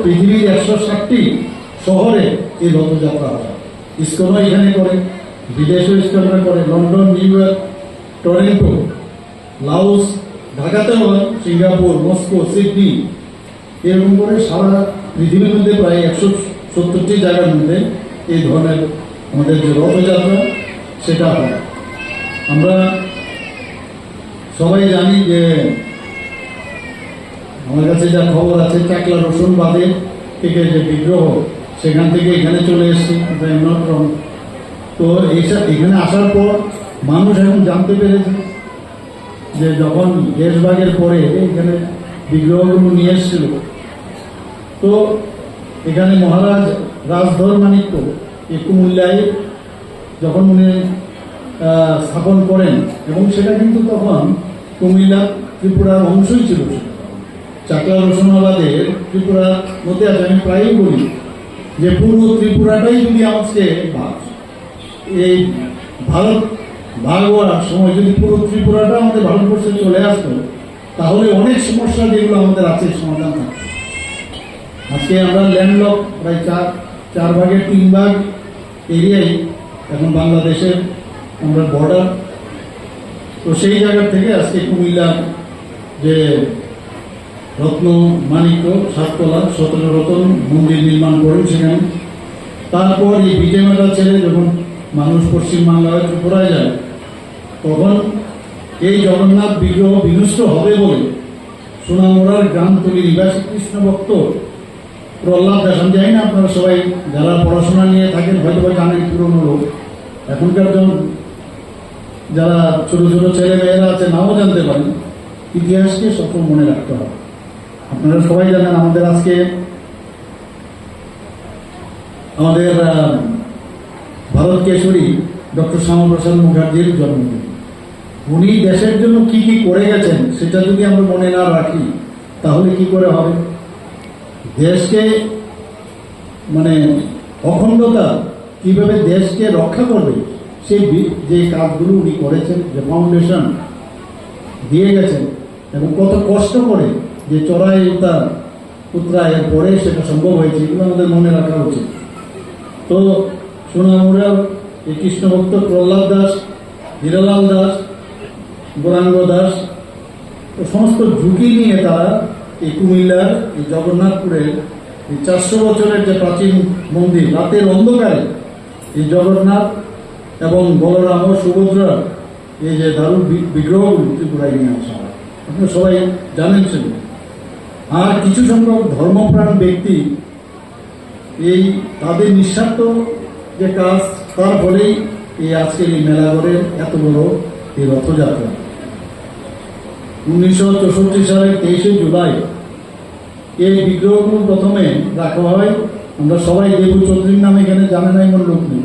পৃথিবীর 160টি শহরে এই রথযাত্রা হয়। ইসকনও এখানে করে, বিদেশেও ইসকনরা করে, London, new York, Toronto, Laos, ঢাকাতে হয়, সিঙ্গাপুর, মস্কো, সিডনি, এরকম করে সারা পৃথিবীর মধ্যে প্রায় 170টি জায়গার মধ্যে এই ধরনের আমাদের যে রথযাত্রা সেটা হয়। আমরা সবাই জানি যে আমার কাছে যা খবর আছে, চাকলা রসুন বাদে থেকে যে বিগ্রহ সেখান থেকে এখানে চলে এসছে, তো এইসব এখানে আসার পর মানুষ এখন জানতে পেরেছে যে যখন দেশভাগের পরে এখানে বিগ্রহগুলো নিয়ে এসেছিল, তো এখানে মহারাজ রাজধর মাণিক্য এই কুমিল্লায় যখন উনি স্থাপন করেন, এবং সেটা কিন্তু তখন কুমিল্লা ত্রিপুরার অংশই ছিল। চাকলা রসুনাবাদের ত্রিপুরার মধ্যে আছে। আমি প্রায়ই বলি যে পুরো ত্রিপুরাটাই যদি আজকে এই ভারত ভাগ হওয়ার সময় যদি পুরো ত্রিপুরাটা আমাদের ভারতবর্ষে চলে আসতো, তাহলে অনেক সমস্যা যেগুলো আমাদের আছে সমাধান থাকতো। আজকে আমরা ল্যান্ডলক প্রায় 4 ভাগের 3 ভাগ এরিয়াই এখন বাংলাদেশের আমরা বর্ডার। তো সেই জায়গা থেকে আজকে কুমিল্লার যে রত্ন মাণিক্য 7তলা 17 রতন মন্দির নির্মাণ করেন সেখানে। তারপর এই বিজয়মেলা ছেড়ে যখন মানুষ পশ্চিমবাংলায় ত্রিপুরায় যায়, তখন এই জগন্নাথ বিগ্রহ বিনষ্ট হবে বলে সোনামুড়ার গ্রামতলী নিবাসী কৃষ্ণ ভক্ত প্রহ্লাদ দাস, আমি জানি না আপনারা সবাই যারা পড়াশোনা নিয়ে থাকেন হয়তো বা জানেন, পুরনো লোক, এখনকার যারা ছোট ছোট ছেলে মেয়েরা আছে নাও জানতে পারেন, ইতিহাসকে সকল মনে রাখতে হবে। আপনারা সবাই জানেন আমাদের আজকে আমাদের ভারত কেশরী ডক্টর শ্যামাপ্রসাদ মুখার্জির জন্মদিন। উনি দেশের জন্য কি কি করে গেছেন সেটা যদি আমরা মনে না রাখি তাহলে কি করে হবে? দেশকে মানে অখণ্ডতা কিভাবে দেশকে রক্ষা করবে সেই যে কাজগুলো উনি করেছেন, যে ফাউন্ডেশন দিয়ে গেছেন, এবং কত কষ্ট করে যে চড়াই উত্তরায়ের পরে সেটা সম্ভব হয়েছে, এগুলো আমাদের মনে রাখা উচিত। তো সোনামুড়ার এই কৃষ্ণভক্ত প্রহ্লাদ দাস, হীরালাল দাস, গৌরাঙ্গ দাস, সমস্ত ঝুঁকি নিয়ে তারা এই কুমিল্লার এই জগন্নাথপুরের এই 400 বছরের যে প্রাচীন মন্দির, রাতের অন্ধকারে এই জগন্নাথ এবং বলরাম ও সুভদ্রা এই যে দারুণ বিগ্রহগুলি ত্রিপুরায় নিয়ে আসা হয়। আপনারা সবাই জানেন সেগুলো। আর কিছু সংখ্যক ধর্মপ্রাণ ব্যক্তি এই তাদের নিঃস্বার্থ যে কাজ, তার ফলেই এই আজকের এই মেলাঘরের এত বড় এই রথযাত্রা। 1964 সালের 23শে জুলাই এই বিগ্রহগুলো প্রথমে রাখা হয়। আমরা সবাই দেবু চৌধুরীর নামে এখানে জানে না এমন লোক নেই,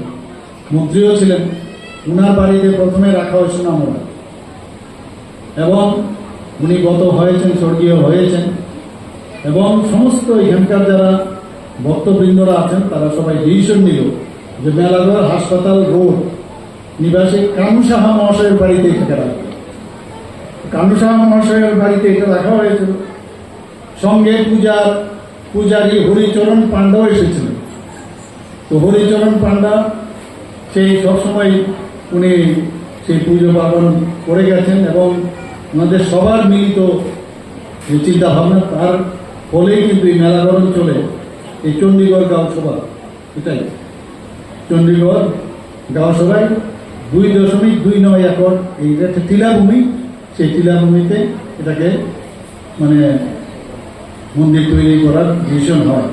মন্ত্রীও ছিলেন, উনার বাড়িতে প্রথমে রাখা হয় সোনামুড়া, এবং উনি গত হয়েছেন, স্বর্গীয় হয়েছেন, এবং সমস্ত এখানকার যারা ভক্তবৃন্দরা আছেন তারা সবাই ডিসিশন নিল যে মেলাঘর হাসপাতাল রোড নিবাসী কানু সাহা মহাশয়ের বাড়িতে এটাকে রাখবে। কানু সাহা মহাশয়ের বাড়িতে এটা রাখা হয়েছিল। সঙ্গে পূজারী হরিচরণ পাণ্ডাও এসেছিলেন। তো হরিচরণ পাণ্ডা সেই সবসময় উনি সেই পুজো পালন করে গেছেন, এবং ওনাদের সবার মিলিত যে চিন্তা ভাবনা, তার ফলেই কিন্তু এই মেলাঘর অঞ্চলে এই চণ্ডীগড় গাঁওসভা, এটাই চণ্ডীগড় গাঁওসভায় 2.29 একর এই টিলাভূমি, সেই টিলাভূমিতে এটাকে মানে মন্দির তৈরি করার ডিসিশন হয়।